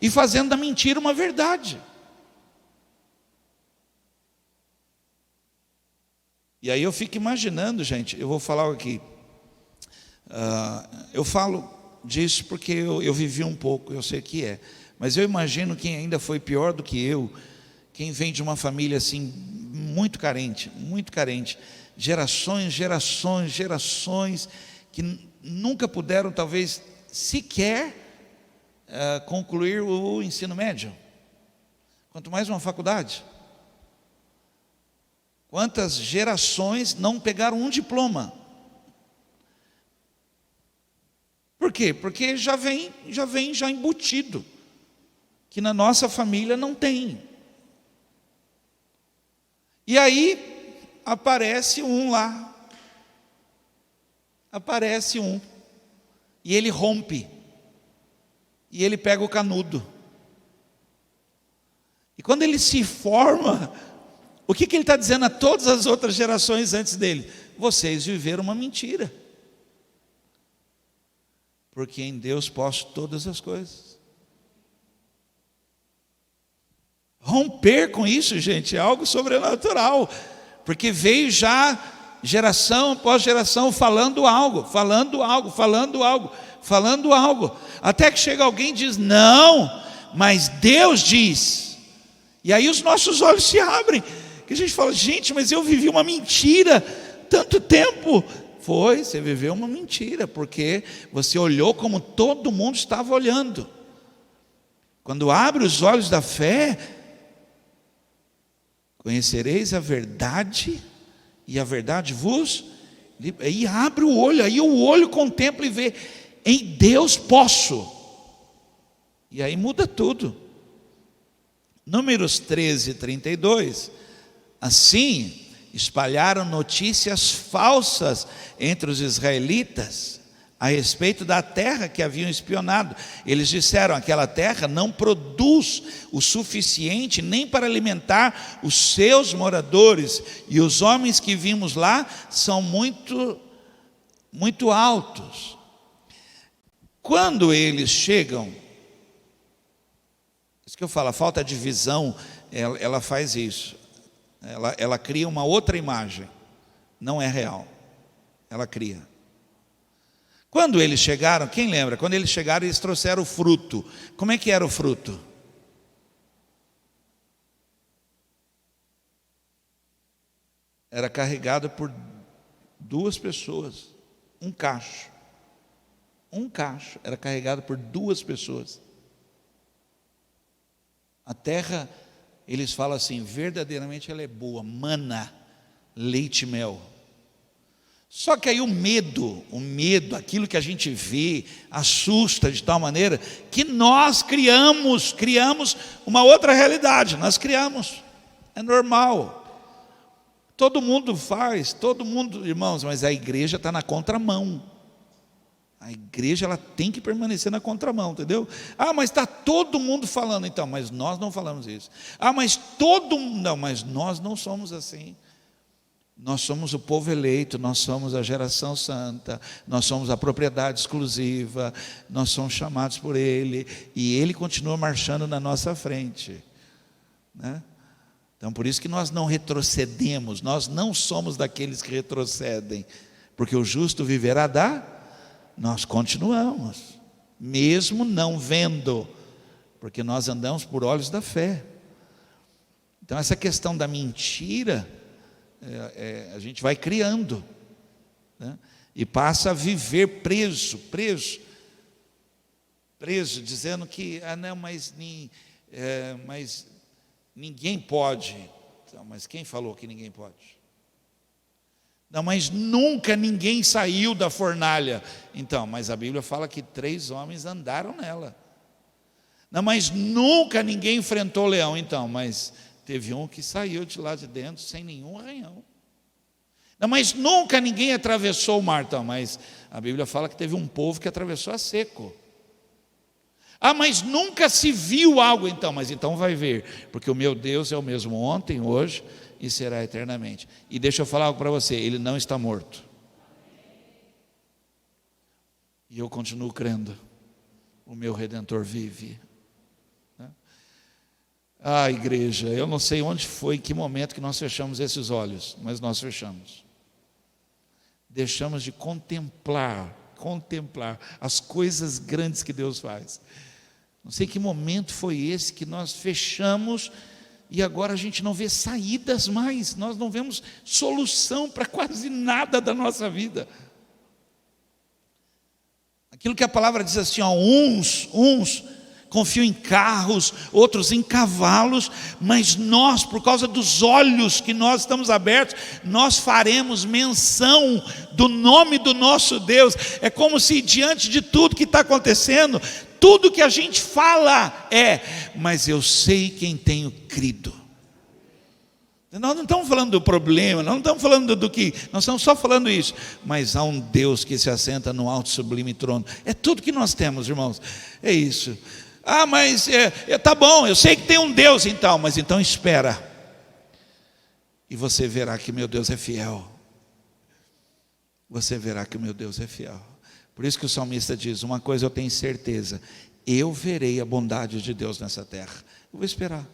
e fazendo da mentira uma verdade. E aí eu fico imaginando, gente, eu vou falar algo aqui. Eu falo disso porque eu vivi um pouco, eu sei que é. Mas eu imagino quem ainda foi pior do que eu, quem vem de uma família assim, muito carente, gerações que nunca puderam talvez sequer concluir o ensino médio, quanto mais uma faculdade. Quantas gerações não pegaram um diploma? Por quê? Porque já vem embutido, que na nossa família não tem. E aí aparece um lá, e ele rompe, e ele pega o canudo. E quando ele se forma, o que ele está dizendo a todas as outras gerações antes dele? Vocês viveram uma mentira, porque em Deus posso todas as coisas. Romper com isso, gente, é algo sobrenatural, porque veio já geração após geração falando algo, até que chega alguém e diz, não, mas Deus diz, e aí os nossos olhos se abrem, que a gente fala, gente, mas eu vivi uma mentira tanto tempo. Foi, você viveu uma mentira, porque você olhou como todo mundo estava olhando. Quando abre os olhos da fé, conhecereis a verdade, e a verdade vos... Aí abre o olho, aí o olho contempla e vê, em Deus posso. E aí muda tudo. Números 13, 32. Assim, espalharam notícias falsas entre os israelitas a respeito da terra que haviam espionado. Eles disseram, aquela terra não produz o suficiente nem para alimentar os seus moradores, e os homens que vimos lá são muito altos. Quando eles chegam, isso que eu falo, a falta de visão, ela faz isso. Ela cria uma outra imagem, não é real, ela cria. Quando eles chegaram, quem lembra? Quando eles chegaram, eles trouxeram o fruto. Como é que era o fruto? Era carregado por 2 pessoas, um cacho era carregado por 2 pessoas. A terra, eles falam assim, verdadeiramente ela é boa, mana, leite e mel. Só que aí o medo, aquilo que a gente vê, assusta de tal maneira, que nós criamos uma outra realidade, nós criamos, é normal. Todo mundo faz, irmãos, mas a igreja está na contramão. A igreja ela tem que permanecer na contramão, entendeu? Mas está todo mundo falando, então, mas nós não falamos isso. Mas todo mundo, não, mas nós não somos assim. Nós somos o povo eleito, nós somos a geração santa, nós somos a propriedade exclusiva, nós somos chamados por Ele, e Ele continua marchando na nossa frente, né? Então por isso que nós não retrocedemos, nós não somos daqueles que retrocedem, porque o justo viverá nós continuamos, mesmo não vendo, porque nós andamos por olhos da fé. Então essa questão da mentira, a gente vai criando, né? E passa a viver preso, dizendo que, não, mas ninguém pode. Então, mas quem falou que ninguém pode? Não, mas nunca ninguém saiu da fornalha. Então, mas a Bíblia fala que 3 homens andaram nela. Não, mas nunca ninguém enfrentou o leão. Então, mas teve um que saiu de lá de dentro sem nenhum arranhão. Não, mas nunca ninguém atravessou o mar. Então, mas a Bíblia fala que teve um povo que atravessou a seco. Mas nunca se viu algo. Então, mas então vai ver, porque o meu Deus é o mesmo ontem, hoje e será eternamente. E deixa eu falar algo para você, Ele não está morto. E eu continuo crendo, o meu Redentor vive. Igreja, eu não sei onde foi, em que momento que nós fechamos esses olhos, mas nós fechamos. Deixamos de contemplar as coisas grandes que Deus faz. Não sei que momento foi esse que nós fechamos e agora a gente não vê saídas mais, nós não vemos solução para quase nada da nossa vida. Aquilo que a palavra diz assim, uns confiam em carros, outros em cavalos, mas nós, por causa dos olhos que nós estamos abertos, nós faremos menção do nome do nosso Deus. É como se diante de tudo que está acontecendo, tudo que a gente fala mas eu sei quem tenho crido. Nós não estamos falando do problema, nós não estamos falando do que, nós estamos só falando isso, mas há um Deus que se assenta no alto sublime trono. É tudo que nós temos, irmãos, é isso. Mas tá bom, eu sei que tem um Deus então, mas então espera, e você verá que meu Deus é fiel. Você verá que o meu Deus é fiel. Por isso que o salmista diz, uma coisa eu tenho certeza, eu verei a bondade de Deus nessa terra. Eu vou esperar,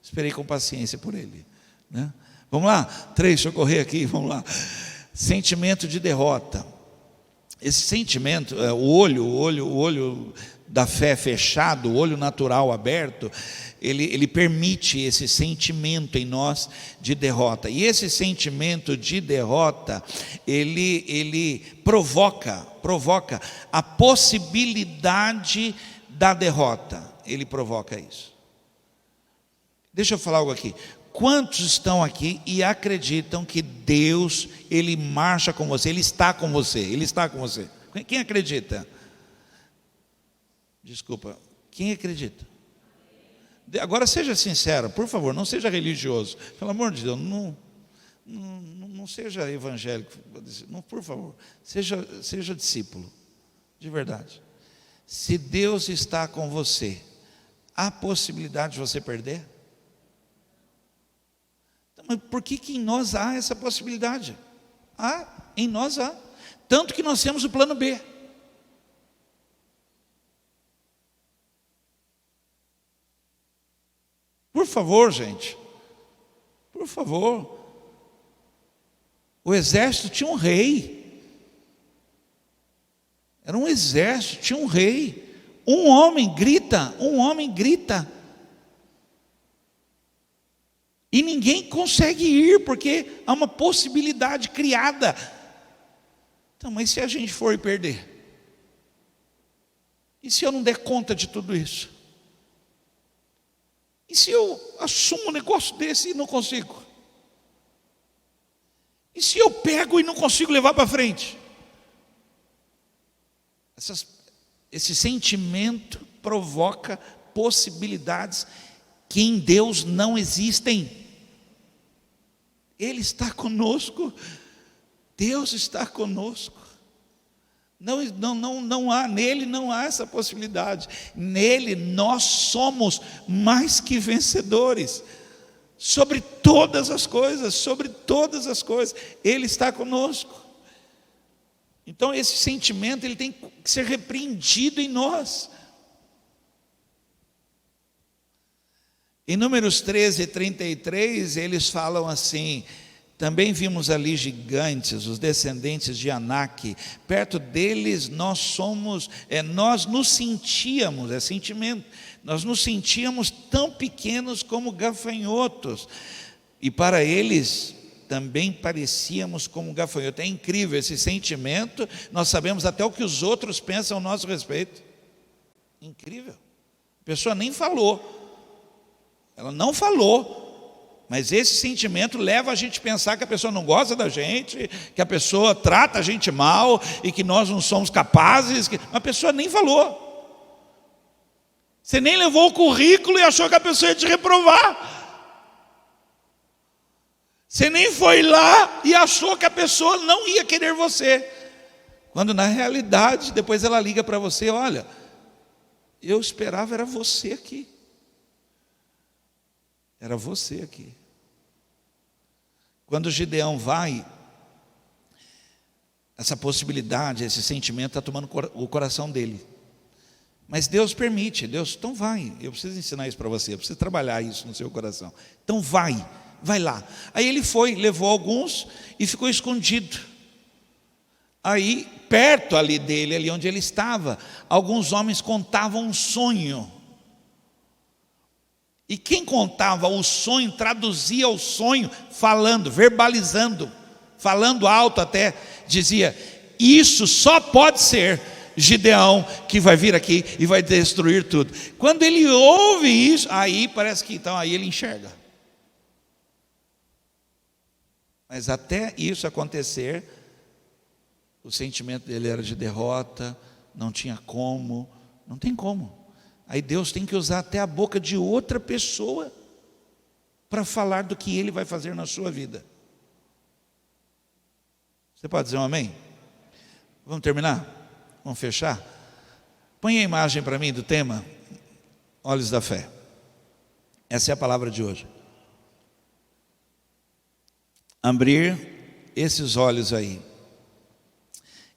esperei com paciência por Ele, né? Vamos lá, 3, deixa eu correr aqui, vamos lá. Sentimento de derrota. Esse sentimento, o olho da fé fechado, o olho natural aberto, ele permite esse sentimento em nós de derrota. E esse sentimento de derrota, ele provoca a possibilidade da derrota. Ele provoca isso. Deixa eu falar algo aqui. Quantos estão aqui e acreditam que Deus, Ele marcha com você, Ele está com você, Ele está com você? Quem acredita? Desculpa, quem acredita? Agora seja sincero, por favor, não seja religioso. Pelo amor de Deus, não seja evangélico, não, por favor, seja discípulo, de verdade. Se Deus está com você, há possibilidade de você perder? Mas por que em nós há essa possibilidade? Em nós há. Tanto que nós temos o plano B. Por favor, gente. Por favor. O exército tinha um rei. Era um exército, tinha um rei. Um homem grita. E ninguém consegue ir, porque há uma possibilidade criada. Então, mas se a gente for e perder? E se eu não der conta de tudo isso? E se eu assumo um negócio desse e não consigo? E se eu pego e não consigo levar para frente? Esse sentimento provoca possibilidades que em Deus não existem. Ele está conosco, Deus está conosco. Não há, nele não há essa possibilidade. Nele nós somos mais que vencedores. Sobre todas as coisas, Ele está conosco. Então esse sentimento ele tem que ser repreendido em nós. Em Números 13:33, eles falam assim: também vimos ali gigantes, os descendentes de Anak, perto deles nós nos sentíamos, sentimento, nós nos sentíamos tão pequenos como gafanhotos, e para eles também parecíamos como gafanhotos. É incrível esse sentimento, nós sabemos até o que os outros pensam a nosso respeito. Incrível. A pessoa nem falou, ela não falou, mas esse sentimento leva a gente a pensar que a pessoa não gosta da gente, que a pessoa trata a gente mal e que nós não somos capazes, a pessoa nem falou. Você nem levou o currículo e achou que a pessoa ia te reprovar. Você nem foi lá e achou que a pessoa não ia querer você. Quando na realidade, depois ela liga para você: olha, eu esperava era você aqui. Era você aqui. Quando Gideão vai, essa possibilidade, esse sentimento está tomando o coração dele. Mas Deus permite, então vai, eu preciso ensinar isso para você, eu preciso trabalhar isso no seu coração. Então vai lá. Aí ele foi, levou alguns e ficou escondido. Aí, perto ali dele, ali onde ele estava, alguns homens contavam um sonho. E quem contava o sonho, traduzia o sonho, falando, verbalizando, falando alto até, dizia: isso só pode ser Gideão que vai vir aqui e vai destruir tudo. Quando ele ouve isso, aí parece que então aí ele enxerga. Mas até isso acontecer, o sentimento dele era de derrota, não tinha como, não tem como. Aí Deus tem que usar até a boca de outra pessoa para falar do que Ele vai fazer na sua vida. Você pode dizer um amém? Vamos terminar? Vamos fechar? Põe a imagem para mim do tema Olhos da Fé. Essa é a palavra de hoje. Abrir esses olhos aí.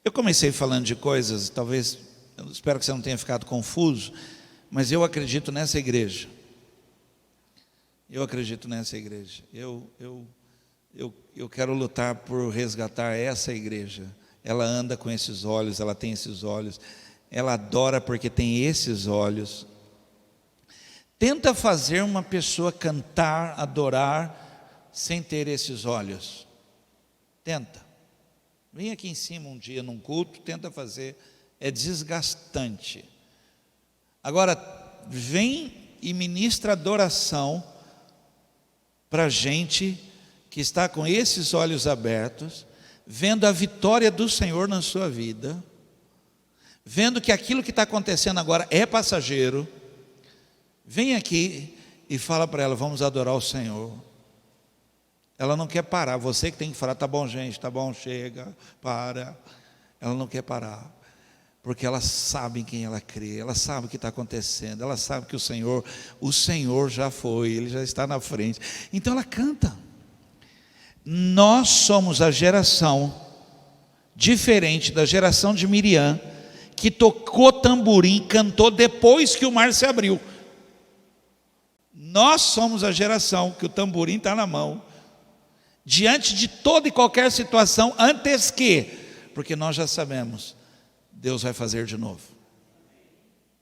Eu comecei falando de coisas, talvez, eu espero que você não tenha ficado confuso, mas eu acredito nessa igreja. Eu quero lutar por resgatar essa igreja. Ela anda com esses olhos, ela tem esses olhos, ela adora porque tem esses olhos. Tenta fazer uma pessoa cantar, adorar, sem ter esses olhos. Tenta. Vem aqui em cima um dia num culto, tenta fazer. É desgastante. Agora, vem e ministra adoração para gente que está com esses olhos abertos, vendo a vitória do Senhor na sua vida, vendo que aquilo que está acontecendo agora é passageiro. Vem aqui e fala para ela: vamos adorar o Senhor. Ela não quer parar, você que tem que falar: tá bom, gente, tá bom, chega, para. Ela não quer parar, porque ela sabe em quem ela crê, ela sabe o que está acontecendo, ela sabe que o Senhor já foi, Ele já está na frente. Então ela canta. Nós somos a geração diferente da geração de Miriam, que tocou tamborim, cantou depois que o mar se abriu. Nós somos a geração que o tamborim está na mão, diante de toda e qualquer situação, antes que, porque nós já sabemos, Deus vai fazer de novo.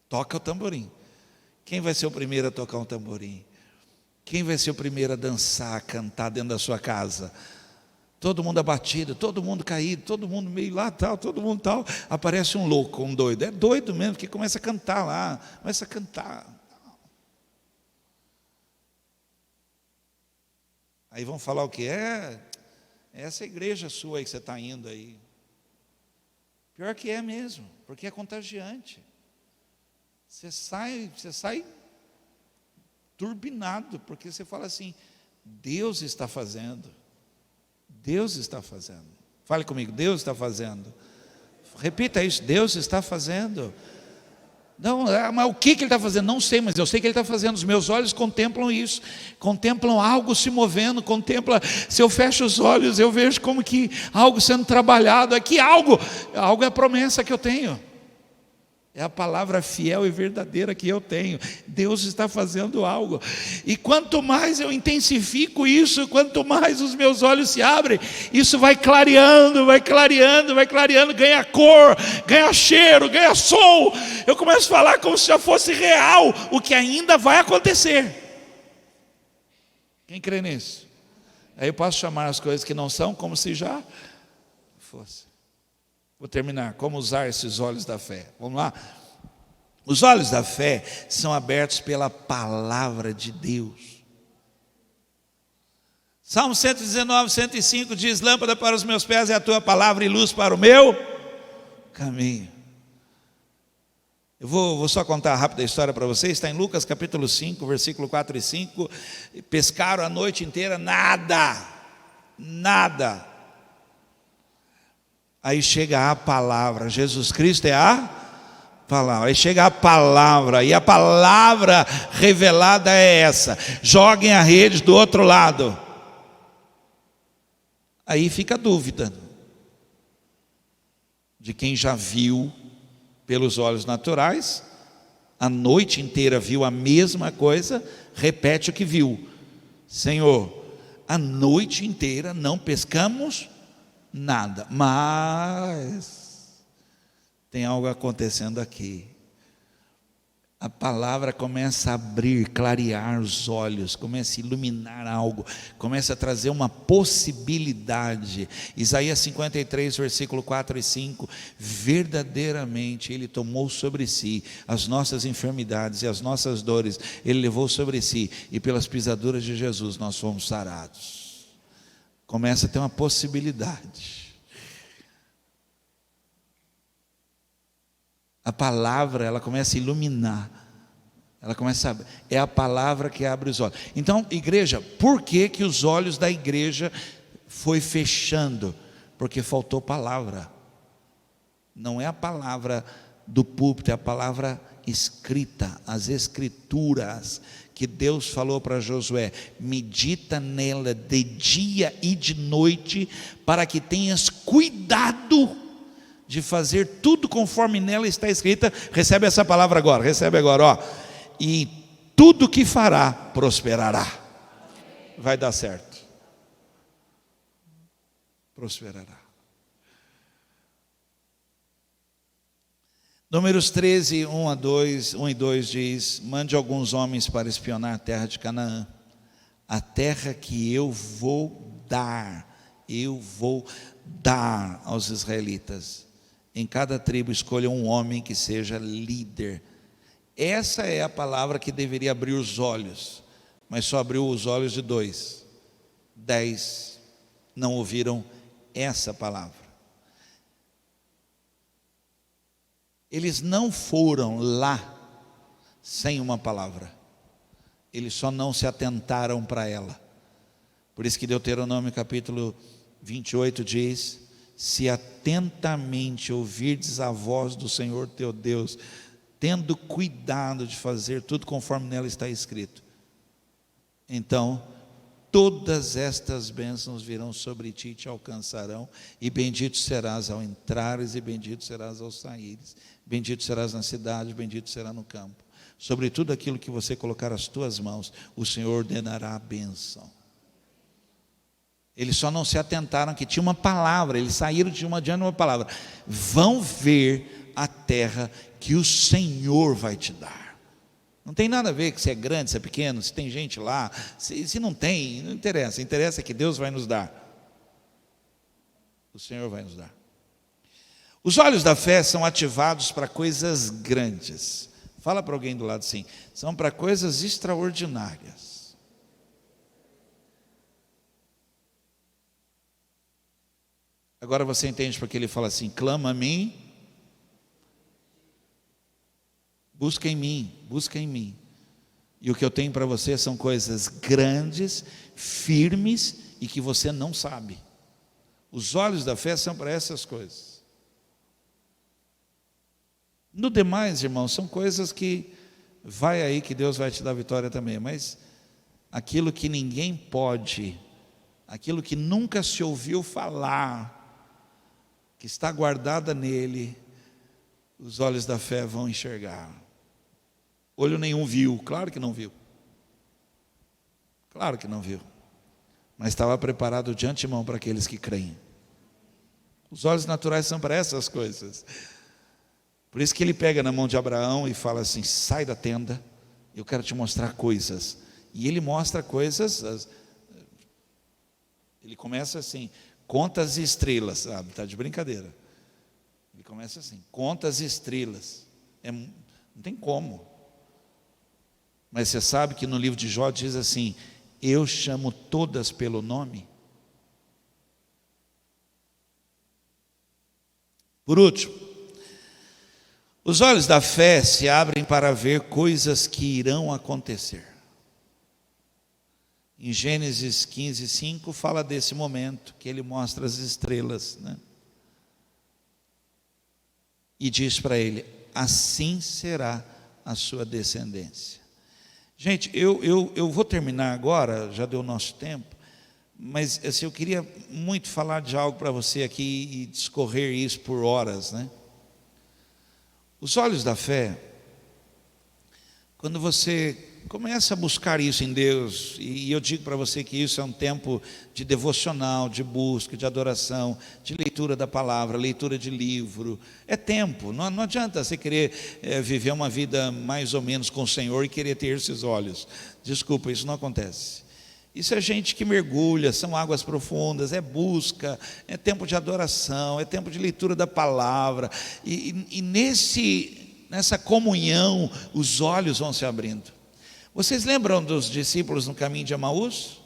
Toca o tamborim. Quem vai ser o primeiro a tocar um tamborim? Quem vai ser o primeiro a dançar, a cantar dentro da sua casa? Todo mundo abatido, todo mundo caído, todo mundo meio lá tal, todo mundo tal. Aparece um louco, um doido. É doido mesmo, que começa a cantar lá, começa a cantar. Aí vão falar o quê? É essa igreja sua aí que você está indo aí. Pior que é mesmo, porque é contagiante. Você sai turbinado, porque você fala assim: Deus está fazendo. Deus está fazendo. Fale comigo: Deus está fazendo. Repita isso: Deus está fazendo. Não, mas o que Ele está fazendo? Não sei, mas eu sei que Ele está fazendo. Os meus olhos contemplam isso, contemplam algo se movendo, se eu fecho os olhos, eu vejo como que algo sendo trabalhado. Aqui algo é a promessa que eu tenho, é a palavra fiel e verdadeira que eu tenho. Deus está fazendo algo, e quanto mais eu intensifico isso, quanto mais os meus olhos se abrem, isso vai clareando, ganha cor, ganha cheiro, ganha som. Eu começo a falar como se já fosse real o que ainda vai acontecer. Quem crê nisso? Aí eu posso chamar as coisas que não são como se já fosse. Vou terminar. Como usar esses olhos da fé? Vamos lá. Os olhos da fé são abertos pela palavra de Deus. Salmo 119, 105 diz: lâmpada para os meus pés é a tua palavra e luz para o meu caminho. Eu vou só contar a rápida história para vocês. Está em Lucas capítulo 5, versículo 4 e 5. Pescaram a noite inteira, nada. Aí chega a palavra. Jesus Cristo é a palavra. Aí chega a palavra, e a palavra revelada é essa: joguem a rede do outro lado. Aí fica a dúvida de quem já viu pelos olhos naturais, a noite inteira viu a mesma coisa, repete o que viu: Senhor, a noite inteira não pescamos nada, mas tem algo acontecendo aqui. A palavra começa a abrir, clarear os olhos, começa a iluminar algo, começa a trazer uma possibilidade. Isaías 53, versículo 4 e 5: verdadeiramente Ele tomou sobre si as nossas enfermidades e as nossas dores, Ele levou sobre si, e pelas pisaduras de Jesus nós fomos sarados. Começa a ter uma possibilidade. A palavra, ela começa a iluminar, é a palavra que abre os olhos. Então, igreja, por que os olhos da igreja foi fechando? Porque faltou palavra. Não é a palavra do púlpito, é a palavra escrita, as escrituras que Deus falou para Josué: medita nela de dia e de noite, para que tenhas cuidado de fazer tudo conforme nela está escrita. Recebe essa palavra agora, recebe agora, ó. E tudo que fará prosperará. Vai dar certo. Prosperará. Números 13, 1 e 2 diz: mande alguns homens para espionar a terra de Canaã, a terra que eu vou dar aos israelitas. Em cada tribo escolha um homem que seja líder. Essa é a palavra que deveria abrir os olhos, mas só abriu os olhos de 2. 10 não ouviram essa palavra. Eles não foram lá sem uma palavra, eles só não se atentaram para ela. Por isso que Deuteronômio capítulo 28 diz: se atentamente ouvirdes a voz do Senhor teu Deus, tendo cuidado de fazer tudo conforme nela está escrito, então todas estas bênçãos virão sobre ti e te alcançarão, e bendito serás ao entrares, e bendito serás ao saíres, bendito serás na cidade, bendito será no campo. Sobre tudo aquilo que você colocar as tuas mãos, o Senhor ordenará a bênção. Eles só não se atentaram que tinha uma palavra, eles saíram de diante de uma palavra: vão ver a terra que o Senhor vai te dar. Não tem nada a ver que se é grande, se é pequeno, se tem gente lá, se não tem, não interessa. Interessa que Deus vai nos dar. O Senhor vai nos dar. Os olhos da fé são ativados para coisas grandes. Fala para alguém do lado assim: são para coisas extraordinárias. Agora você entende porque ele fala assim: clama a mim, busca em mim, busca em mim. E o que eu tenho para você são coisas grandes, firmes e que você não sabe. Os olhos da fé são para essas coisas. No demais, irmãos, são coisas que vai aí que Deus vai te dar vitória também, mas aquilo que ninguém pode, aquilo que nunca se ouviu falar, que está guardada nele, os olhos da fé vão enxergar. Olho nenhum viu, claro que não viu. Claro que não viu. Mas estava preparado de antemão para aqueles que creem. Os olhos naturais são para essas coisas. Por isso que ele pega na mão de Abraão e fala assim: sai da tenda, eu quero te mostrar coisas. E ele mostra coisas. Ele começa assim: conta as estrelas, sabe? Está de brincadeira. Ele começa assim: conta as estrelas. Não tem como. Mas você sabe que no livro de Jó diz assim: eu chamo todas pelo nome. Por último, os olhos da fé se abrem para ver coisas que irão acontecer. Em Gênesis 15:5 fala desse momento que ele mostra as estrelas, né? E diz para ele: assim será a sua descendência. Gente, eu vou terminar agora, já deu o nosso tempo, mas assim, eu queria muito falar de algo para você aqui e discorrer isso por horas, né? Os olhos da fé, quando você começa a buscar isso em Deus, e eu digo para você que isso é um tempo de devocional, de busca, de adoração, de leitura da palavra, leitura de livro, é tempo, não adianta você querer viver uma vida mais ou menos com o Senhor e querer ter esses olhos, desculpa, isso não acontece. Isso é gente que mergulha, são águas profundas, é busca, é tempo de adoração, é tempo de leitura da palavra, e nessa comunhão os olhos vão se abrindo. Vocês lembram dos discípulos no caminho de Emaús?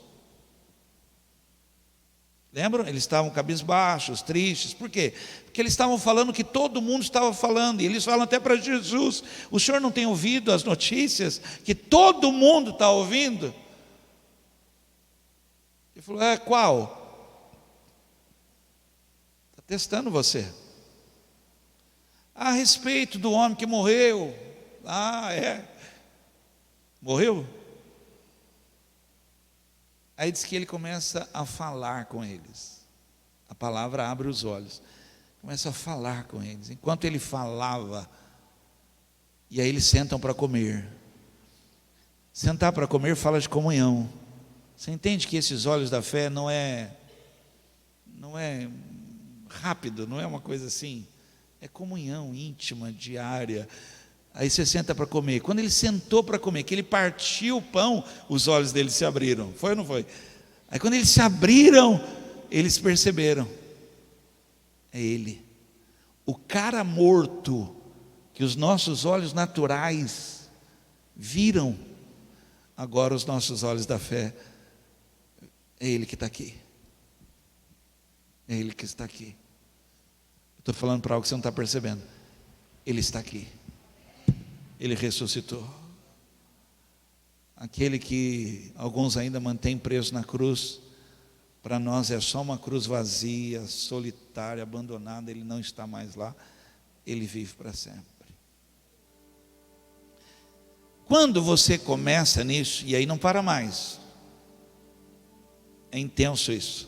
Lembram? Eles estavam cabisbaixos, tristes. Por quê? Porque eles estavam falando que todo mundo estava falando. E eles falam até para Jesus: o senhor não tem ouvido as notícias que todo mundo está ouvindo? Ele falou: qual? Está testando você. A respeito do homem que morreu. Morreu? Aí diz que ele começa a falar com eles. A palavra abre os olhos. Começa a falar com eles. Enquanto ele falava, e aí eles sentam para comer. Sentar para comer fala de comunhão. Você entende que esses olhos da fé não é rápido, não é uma coisa assim. É comunhão íntima, diária. Aí você senta para comer. Quando ele sentou para comer, que ele partiu o pão, os olhos dele se abriram. Foi ou não foi? Aí quando eles se abriram, eles perceberam: é ele. O cara morto, que os nossos olhos naturais viram, agora os nossos olhos da fé, é ele que está aqui. É ele que está aqui. Estou falando para algo que você não está percebendo. Ele está aqui. Ele ressuscitou. Aquele que alguns ainda mantêm preso na cruz, para nós é só uma cruz vazia, solitária, abandonada. Ele não está mais lá. Ele vive para sempre. Quando você começa nisso, e aí não para mais, é intenso isso.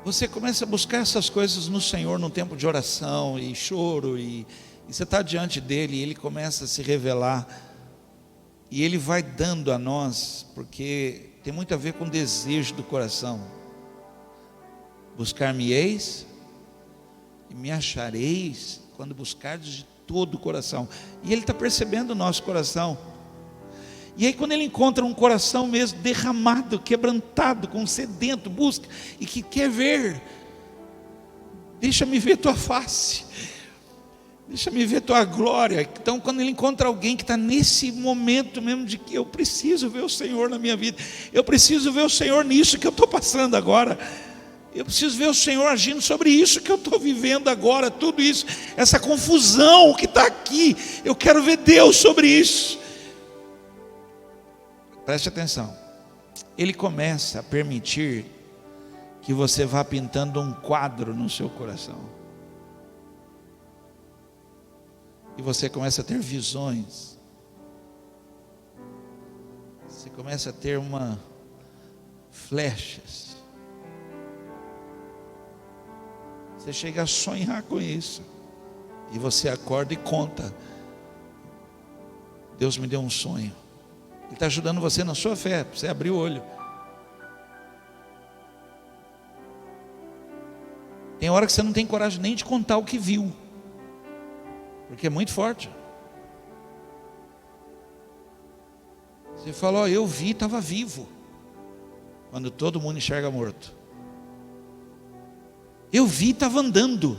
Você começa a buscar essas coisas no Senhor, num tempo de oração e choro, e você está diante dele, e ele começa a se revelar, e ele vai dando a nós, porque tem muito a ver com o desejo do coração. Buscar-me-eis e me achareis quando buscardes de todo o coração. E ele está percebendo o nosso coração. E aí quando ele encontra um coração mesmo derramado, quebrantado, com sedento, busca, e que quer ver: deixa-me ver tua face, deixa-me ver tua glória. Então quando ele encontra alguém que está nesse momento mesmo de que eu preciso ver o Senhor na minha vida, eu preciso ver o Senhor nisso que eu estou passando agora, eu preciso ver o Senhor agindo sobre isso que eu estou vivendo agora, tudo isso, essa confusão que está aqui, eu quero ver Deus sobre isso. Preste atenção. Ele começa a permitir que você vá pintando um quadro no seu coração. e você começa a ter visões. Você começa a ter flechas. Você chega a sonhar com isso. E você acorda e conta: Deus me deu um sonho. Ele está ajudando você na sua fé, para você abrir o olho. Tem hora que você não tem coragem nem de contar o que viu, porque é muito forte. Você fala: ó, eu vi, estava vivo, quando todo mundo enxerga morto. Eu vi, estava andando.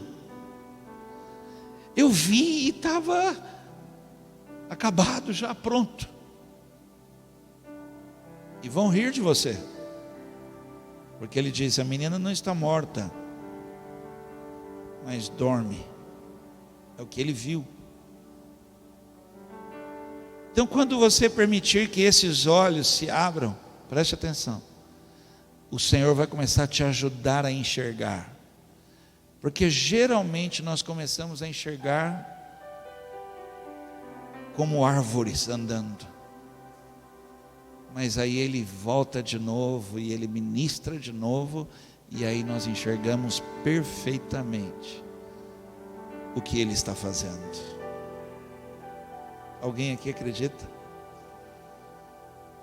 Eu vi e estava acabado, já pronto. E vão rir de você, porque ele diz: a menina não está morta, mas dorme. É o que ele viu. Então, quando você permitir que esses olhos se abram, preste atenção, o Senhor vai começar a te ajudar a enxergar. Porque geralmente nós começamos a enxergar como árvores andando, mas aí ele volta de novo e ele ministra de novo, e aí nós enxergamos perfeitamente o que ele está fazendo. Alguém aqui acredita?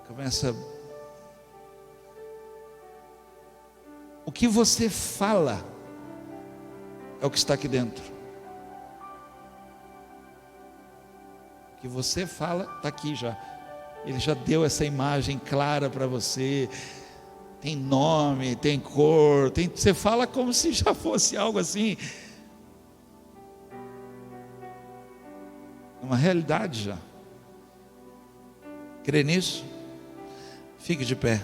Começa. O que você fala é o que está aqui dentro. O que você fala está aqui já. Ele já deu essa imagem clara para você. Tem nome, tem cor, você fala como se já fosse algo assim. É uma realidade já. Crê nisso? Fique de pé.